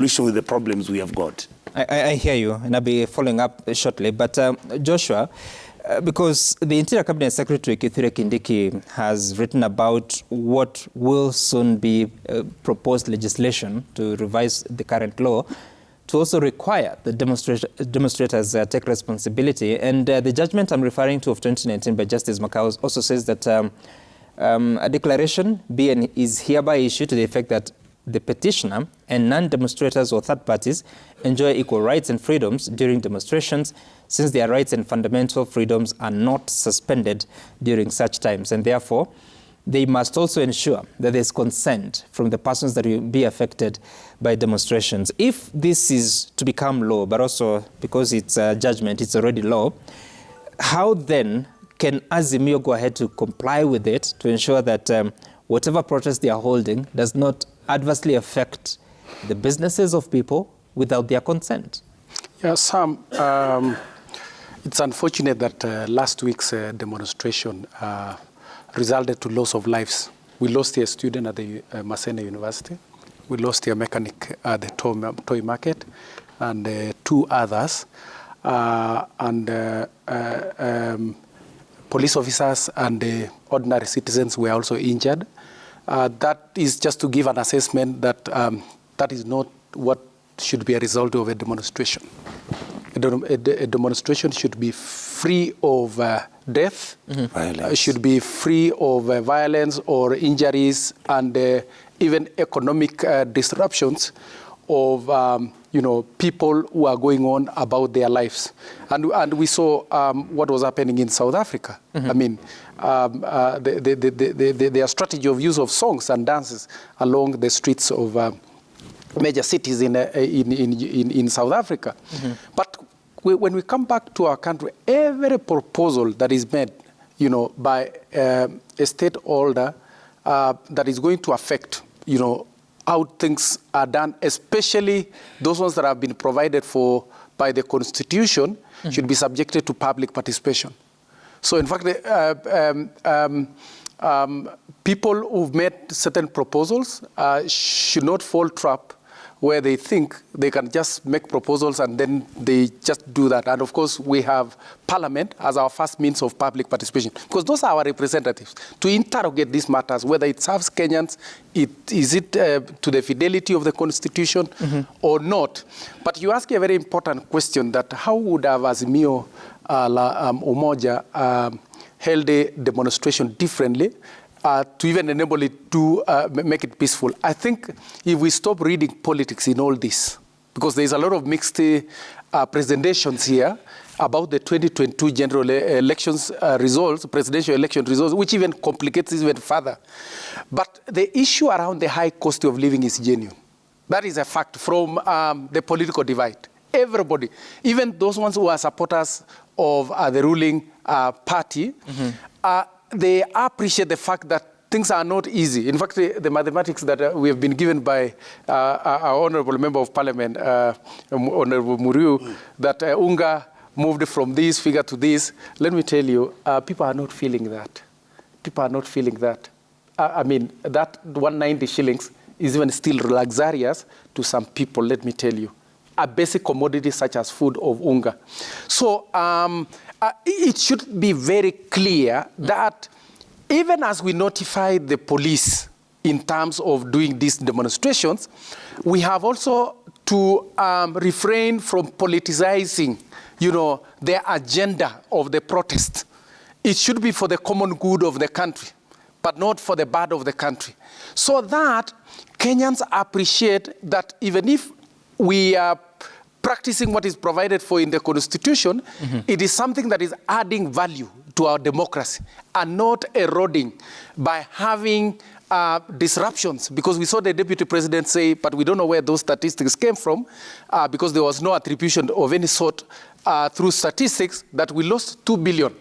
solution with the problems we have got. I hear you, and I'll be following up shortly. But Joshua, because the Interior Cabinet Secretary CS Kindiki has written about what will soon be proposed legislation to revise the current law to also require the demonstrators take responsibility. And the judgment I'm referring to of 2019 by Justice Makau also says that a declaration is hereby issued to the effect that the petitioner and non-demonstrators or third parties enjoy equal rights and freedoms during demonstrations, since their rights and fundamental freedoms are not suspended during such times. And therefore, they must also ensure that there's consent from the persons that will be affected by demonstrations. If this is to become law, but also because it's a judgment, it's already law, how then can Azimio go ahead to comply with it to ensure that whatever protest they are holding does not adversely affect the businesses of people without their consent? Yeah, Sam, it's unfortunate that last week's demonstration resulted to loss of lives. We lost a student at the Maseno University. We lost a mechanic at the toy market, and two others. Police officers and ordinary citizens were also injured. That is just to give an assessment that that is not what should be a result of a demonstration. A demonstration should be free of death, should be free of violence or injuries, and even economic disruptions of people who are going on about their lives. And we saw what was happening in South Africa. I mean, their strategy of use of songs and dances along the streets of major cities in South Africa. But when we come back to our country, every proposal that is made, by a stakeholder that is going to affect, how things are done, especially those ones that have been provided for by the Constitution, should be subjected to public participation. So, in fact, people who've made certain proposals should not fall trap where they think they can just make proposals and then they just do that. And of course, we have Parliament as our first means of public participation, because those are our representatives to interrogate these matters, whether it serves Kenyans, is it to the fidelity of the Constitution or not. But you ask a very important question, that how would have Azimio Umoja held a demonstration differently to even enable it to make it peaceful. I think if we stop reading politics in all this, because there's a lot of mixed presentations here about the 2022 general elections results, presidential election results, which even complicates this even further. But the issue around the high cost of living is genuine. That is a fact from the political divide. Everybody, even those ones who are supporters of the ruling party, they appreciate the fact that things are not easy. In fact, the mathematics that we have been given by our Honorable Member of Parliament, Honorable Muriu, that UNGA moved from this figure to this, let me tell you, people are not feeling that. People are not feeling that. I mean, that 190 shillings is even still luxurious to some people, let me tell you. A basic commodity such as food of UNGA. So, it should be very clear that even as we notify the police in terms of doing these demonstrations, we have also to refrain from politicizing, the agenda of the protest. It should be for the common good of the country, but not for the bad of the country. So that Kenyans appreciate that even if we are practicing what is provided for in the Constitution, it is something that is adding value to our democracy and not eroding by having disruptions. Because we saw the Deputy President say, but we don't know where those statistics came from, because there was no attribution of any sort through statistics, that we lost 2 billion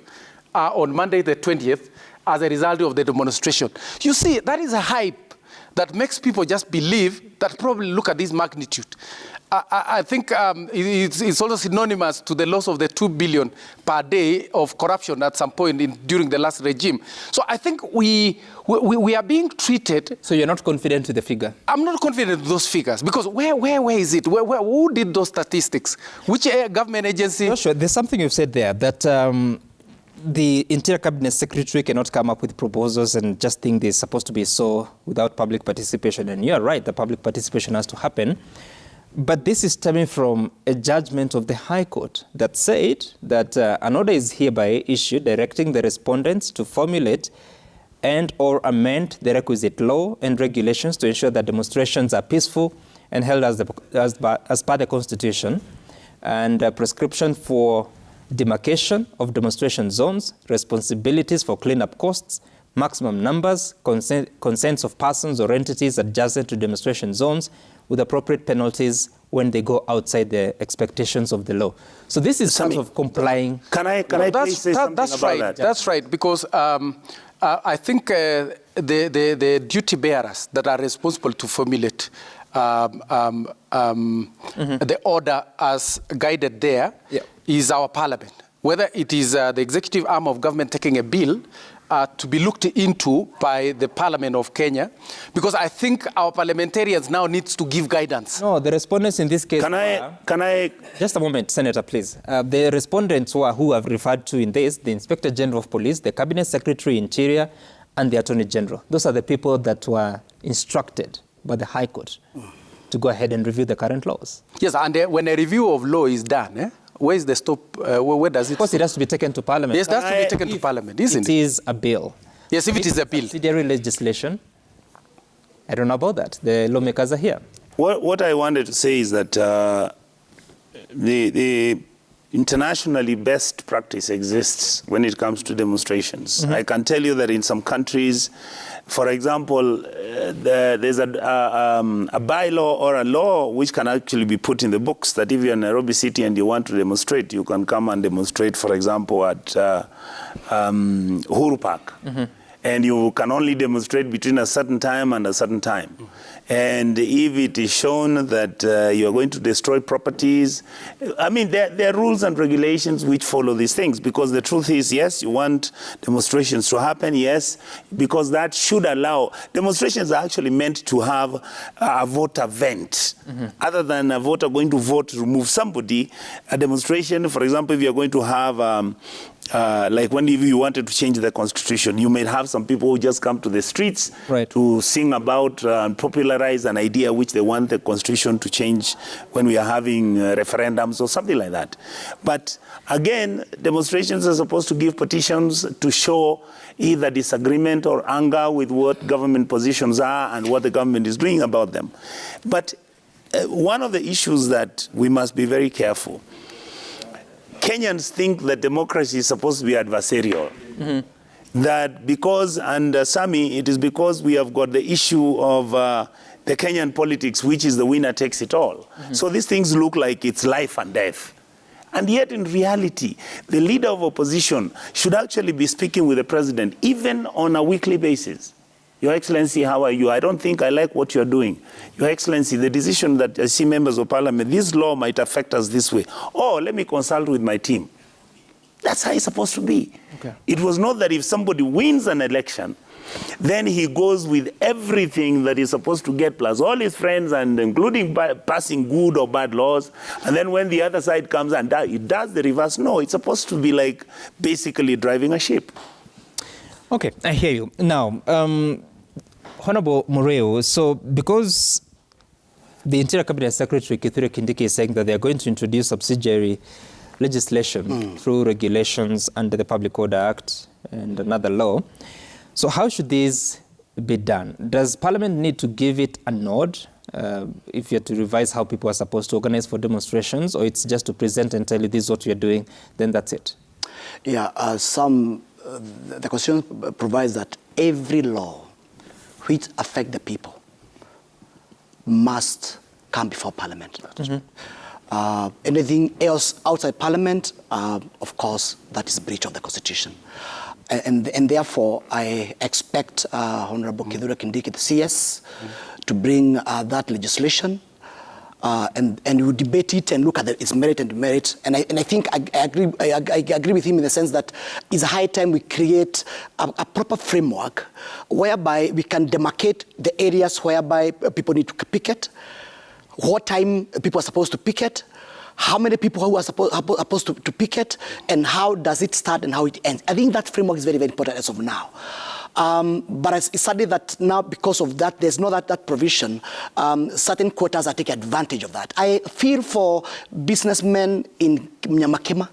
on Monday the 20th as a result of the demonstration. You see, that is a hype that makes people just believe that probably look at this magnitude. I think it's also synonymous to the loss of the 2 billion per day of corruption at some point during the last regime. So I think we are being treated. So you're not confident with the figure? I'm not confident with those figures because where is it? Who did those statistics? Which government agency? Joshua, there's something you've said there that the Interior Cabinet Secretary cannot come up with proposals and just think they're supposed to be so without public participation. And you're right, the public participation has to happen. But this is stemming from a judgment of the High Court that said that an order is hereby issued directing the respondents to formulate and or amend the requisite law and regulations to ensure that demonstrations are peaceful and held as per the Constitution, and a prescription for demarcation of demonstration zones, responsibilities for cleanup costs, maximum numbers, consents of persons or entities adjacent to demonstration zones, with appropriate penalties when they go outside the expectations of the law. So this is sort of complying. Can I please say something about that? That's right, because I think the duty bearers that are responsible to formulate the order as guided there is our parliament. Whether it is the executive arm of government taking a bill to be looked into by the Parliament of Kenya, because I think our parliamentarians now needs to give guidance. No, the respondents in this case. Can I? Just a moment, Senator, please. The respondents who have referred to in this, the Inspector General of Police, the Cabinet Secretary Interior, and the Attorney General. Those are the people that were instructed by the High Court to go ahead and review the current laws. Yes, and when a review of law is done, where is the stop? Where does it? Of course, it has to be taken to Parliament. Yes, it has to be taken to Parliament, isn't it? It is a bill. Yes, if it is a bill. Subsidiary legislation. I don't know about that. The lawmakers are here. What I wanted to say is that the internationally best practice exists when it comes to demonstrations. I can tell you that in some countries, for example, there's a bylaw or a law which can actually be put in the books that if you're in Nairobi City and you want to demonstrate, you can come and demonstrate, for example, at Uhuru Park. And you can only demonstrate between a certain time and a certain time. And if it is shown that you are going to destroy properties, I mean, there are rules and regulations which follow these things, because the truth is, yes, you want demonstrations to happen, yes, because that should allow, demonstrations are actually meant to have a voter vent. Other than a voter going to vote to remove somebody, a demonstration, for example, if you're going to have like when you wanted to change the constitution, you may have some people who just come to the streets to sing about and popularize an idea which they want the constitution to change when we are having referendums or something like that. But again, demonstrations are supposed to give petitions to show either disagreement or anger with what government positions are and what the government is doing about them. But one of the issues that we must be very careful, Kenyans think that democracy is supposed to be adversarial. That because, and Sami, it is because we have got the issue of the Kenyan politics, which is the winner takes it all. So these things look like it's life and death. And yet in reality, the leader of opposition should actually be speaking with the president, even on a weekly basis. Your Excellency, how are you? I don't think I like what you're doing. Your Excellency, the decision that I see members of parliament, this law might affect us this way. Oh, let me consult with my team. That's how it's supposed to be. It was not that if somebody wins an election, then he goes with everything that he's supposed to get, plus all his friends, and including passing good or bad laws. And then when the other side comes and it does the reverse. No, it's supposed to be like basically driving a ship. Okay, I hear you. Now, Honorable Mureo, so because the Interior Cabinet Secretary CS Kindiki is saying that they are going to introduce subsidiary legislation through regulations under the Public Order Act and another law, so how should this be done? Does Parliament need to give it a nod if you're to revise how people are supposed to organize for demonstrations, or it's just to present and tell you this is what you're doing, then that's it? Yeah, the Constitution provides that every law which affect the people must come before Parliament. Anything else outside Parliament, of course, that is a breach of the Constitution. And therefore, I expect Honorable CS Kindiki, the CS, to bring that legislation and you debate it and look at its merit and demerit. And I think I agree with him in the sense that it's high time we create a proper framework whereby we can demarcate the areas whereby people need to picket, what time people are supposed to picket, how many people who are supposed to picket, and how does it start and how it ends. I think that framework is very, very important as of now. But it's sadly that now, because of that, there's no that provision. Certain quarters are taking advantage of that. I feel for businessmen in Nyamakema.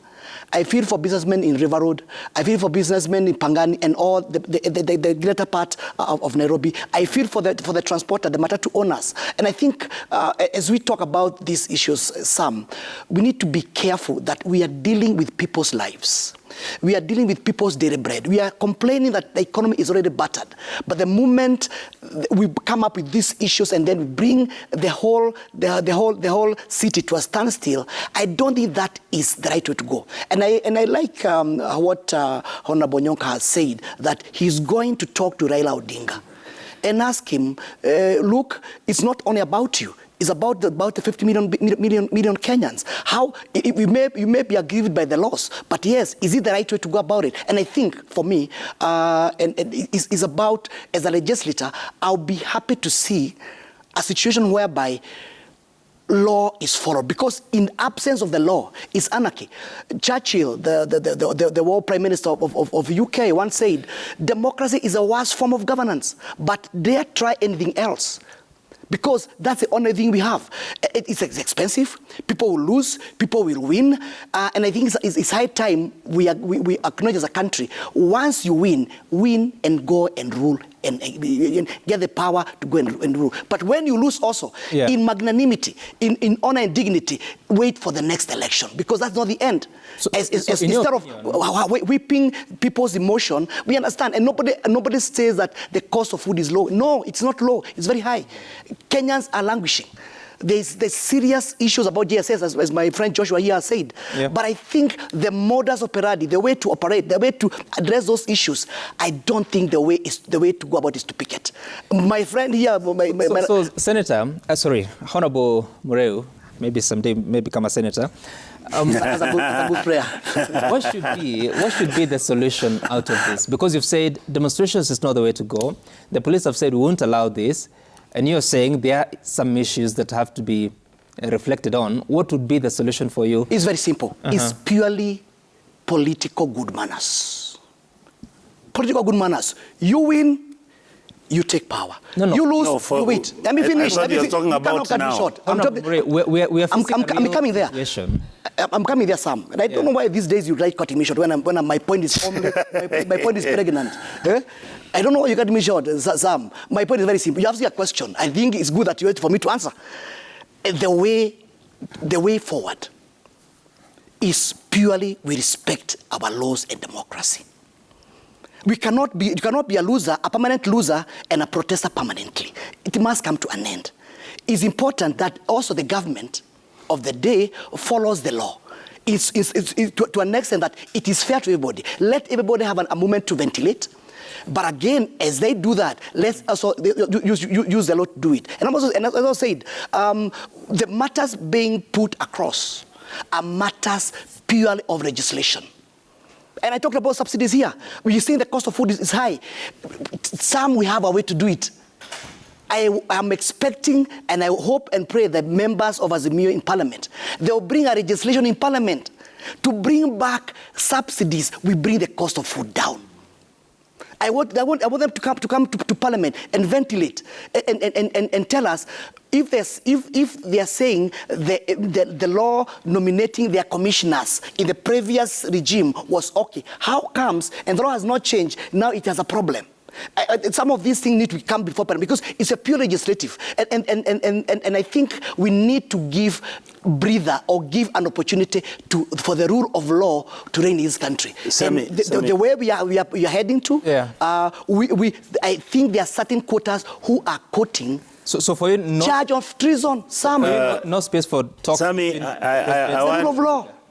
I feel for businessmen in River Road. I feel for businessmen in Pangani and all the greater part of Nairobi. I feel for the transporter, the matatu owners. And I think as we talk about these issues, Sam, we need to be careful that we are dealing with people's lives. We are dealing with people's daily bread. We are complaining that the economy is already battered. But the moment we come up with these issues and then we bring the whole city to a standstill, I don't think that is the right way to go. And I like what Honorable Nyonka has said, that he's going to talk to Raila Odinga and ask him, look, it's not only about you. It's about the 50 million Kenyans. How you may be aggrieved by the loss, but yes, is it the right way to go about it? And I think for me, and it's about, as a legislator, I'll be happy to see a situation whereby law is followed, because in absence of the law is anarchy. Churchill, the world prime minister of UK, once said, democracy is a worst form of governance, but dare try anything else. Because that's the only thing we have. It's expensive. People will lose. People will win. And I think it's high time we acknowledge as a country. Once you win and go and rule and get the power to go and rule. But when you lose also, in magnanimity, in honor and dignity, wait for the next election. Because that's not the end. So, instead of whipping people's emotion, we understand. And nobody says that the cost of food is low. No, it's not low. It's very high. Kenyans are languishing. There's serious issues about GSS, as my friend Joshua here has said. Yeah. But I think the modus operandi, the way to operate, the way to address those issues, I don't think the way to go about is to picket. My friend here... So Senator, Honorable Mureu, maybe someday may become a senator. That's a good prayer. What should be the solution out of this? Because you've said demonstrations is not the way to go. The police have said we won't allow this. And you're saying there are some issues that have to be reflected on. What would be the solution for you? It's very simple. It's purely political good manners. Political good manners. You win, you take power. No. You lose, you wait. Let me finish. You're talking about now. I'm coming there. I'm coming there, Sam. And I don't know why these days you like cutting me short when my point is my point is pregnant. I don't know why you cut me short, Sam. My point is very simple. You ask me a question. I think it's good that you wait for me to answer. The way forward is purely we respect our laws and democracy. You cannot be a loser, a permanent loser, and a protester permanently. It must come to an end. It's important that also the government of the day follows the law. It's to an extent that it is fair to everybody. Let everybody have a moment to ventilate. But again, as they do that, let's also use the law to do it. And as I said, the matters being put across are matters purely of legislation. And I talked about subsidies here. You're saying the cost of food is high. Some we have a way to do it. I am expecting and I hope and pray that members of Azimio in Parliament, they'll bring a legislation in Parliament to bring back subsidies. We bring the cost of food down. I want them to come to Parliament and ventilate and tell us if they are saying the law nominating their commissioners in the previous regime was okay. How comes, and the law has not changed, now it has a problem? Some of these things need to come before Parliament because it's a pure legislative. And I think we need to give breather or give an opportunity for the rule of law to reign in this country. The way we are heading to, I think there are certain quotas who are quoting so for you, charge of treason. No space for talk. Sammy, I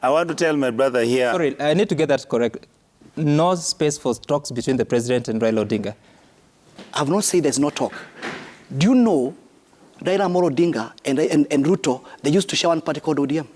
want to tell my brother here. Sorry, I need to get that correct. No space for talks between the president and Raila Odinga. I've not said there's no talk. Do you know Raila Amolo Odinga and Ruto, they used to share one party called ODM.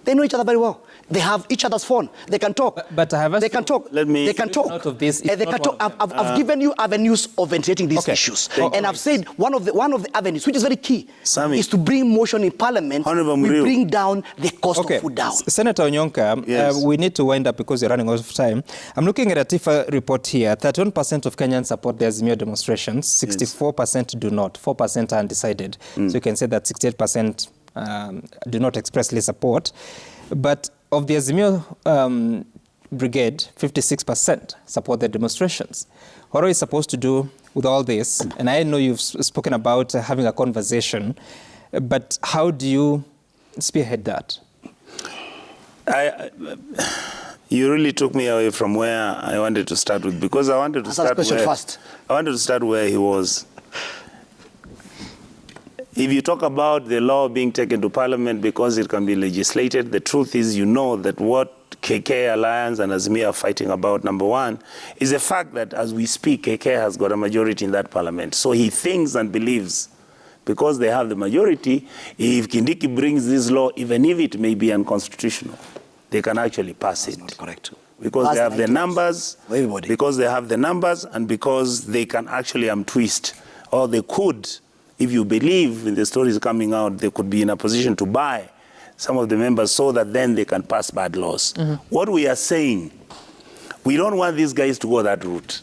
They know each other very well. They have each other's phone. They can talk. But I have they can talk. They can talk. Out of this, They can talk. I've given you avenues of ventilating these issues. And I've said one of the avenues, which is very key, is to bring motion in Parliament. We bring down the cost of food down. Senator Onyonka, we need to wind up because you're running out of time. I'm looking at a TIFA report here. 31% of Kenyans support the Azimio demonstrations. 64% do not. 4% are undecided. So you can say that 68% do not expressly support. But of the Azimio brigade, 56% support the demonstrations. What are we supposed to do with all this? And I know you've spoken about having a conversation, but how do you spearhead that? You really took me away from where I wanted to start with, because I wanted to start where he was. If you talk about the law being taken to Parliament because it can be legislated, the truth is, you know, that what KK Alliance and Azimio are fighting about, number one, is the fact that as we speak, KK has got a majority in that Parliament. So he thinks and believes, because they have the majority, if Kindiki brings this law, even if it may be unconstitutional, they can actually pass it. That's not correct. Because they have the numbers, because they have the numbers, and because they can actually twist, or they could. If you believe in the stories coming out, they could be in a position to buy some of the members so that then they can pass bad laws. What we are saying, we don't want these guys to go that route.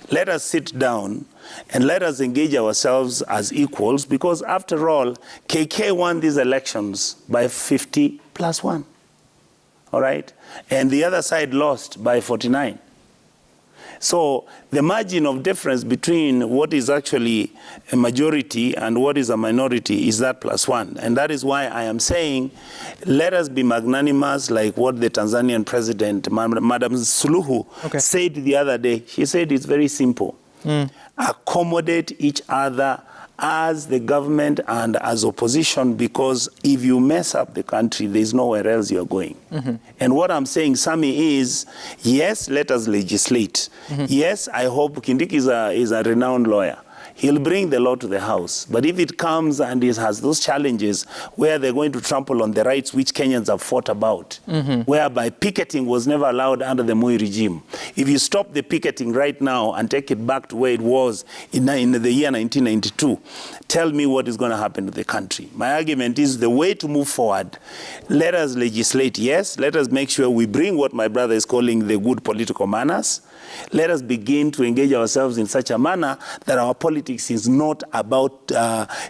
Let us sit down and let us engage ourselves as equals, because after all, KK won these elections by 50+1. All right? And the other side lost by 49. So the margin of difference between what is actually a majority and what is a minority is that +1. And that is why I am saying, let us be magnanimous, like what the Tanzanian president, Madam Suluhu, said the other day. She said it's very simple. Accommodate each other as the government and as opposition, because if you mess up the country, there's nowhere else you're going. And what I'm saying, Sami, is, yes, let us legislate. Yes, I hope Kindiki is a renowned lawyer. He'll bring the law to the House. But if it comes and it has those challenges where they're going to trample on the rights which Kenyans have fought about, whereby picketing was never allowed under the Moi regime. If you stop the picketing right now and take it back to where it was in the year 1992, tell me what is going to happen to the country. My argument is the way to move forward. Let us legislate, yes. Let us make sure we bring what my brother is calling the good political manners. Let us begin to engage ourselves in such a manner that our politics is not about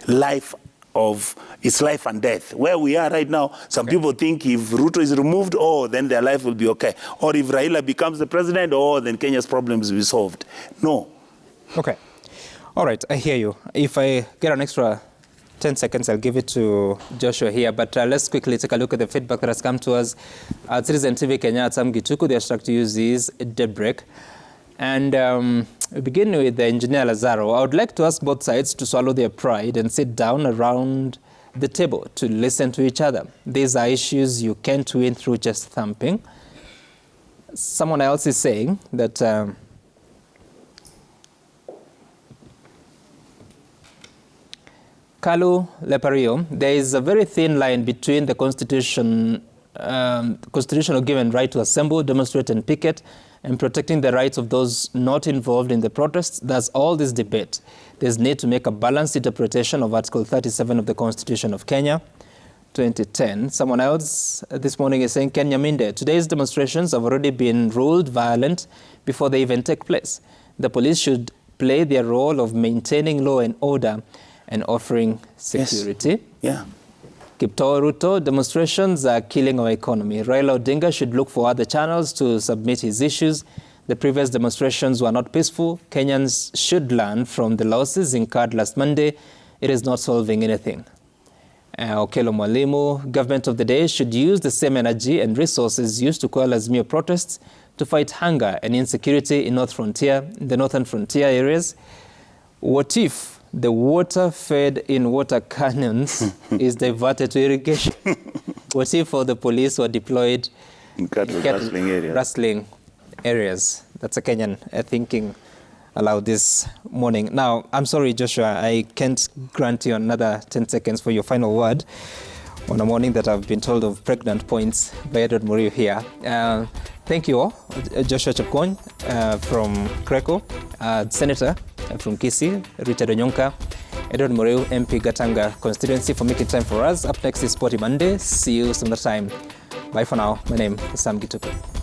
life and death. Where we are right now, some people think if Ruto is removed, then their life will be okay. Or if Raila becomes the president, then Kenya's problems will be solved. No. Okay. All right, I hear you. If I get an extra 10 seconds, I'll give it to Joshua here. But let's quickly take a look at the feedback that has come to us at Citizen TV Kenya at Sam Gituku. The hashtag to use is daybreak. And we begin with the engineer Lazaro. I would like to ask both sides to swallow their pride and sit down around the table to listen to each other. These are issues you can't win through just thumping. Someone else is saying that Kalu Lepario, there is a very thin line between the constitutional given right to assemble, demonstrate and picket, and protecting the rights of those not involved in the protests. That's all this debate. There's need to make a balanced interpretation of Article 37 of the Constitution of Kenya, 2010. Someone else this morning is saying, Kenya Minde, today's demonstrations have already been ruled violent before they even take place. The police should play their role of maintaining law and order and offering security. Yes. Yeah. Kiptoo Ruto, demonstrations are killing our economy. Raila Odinga should look for other channels to submit his issues. The previous demonstrations were not peaceful. Kenyans should learn from the losses incurred last Monday. It is not solving anything. Okelo Mwalimu, government of the day should use the same energy and resources used to quell Azimio protests to fight hunger and insecurity in the northern frontier areas. What if the water fed in water cannons is diverted to irrigation? What if all the police were deployed in cattle rustling areas? That's a Kenyan thinking allowed this morning. Now, I'm sorry, Joshua, I can't grant you another 10 seconds for your final word on a morning that I've been told of pregnant points by Edward Muriu here. Thank you all. Joshua Chepkwony from Kreko, Senator from Kisii, Richard Onyonka, Edward Muriu, MP Gatanga constituency, for making time for us. Up next is Sporty Monday. See you some other time. Bye for now. My name is Sam Gituku.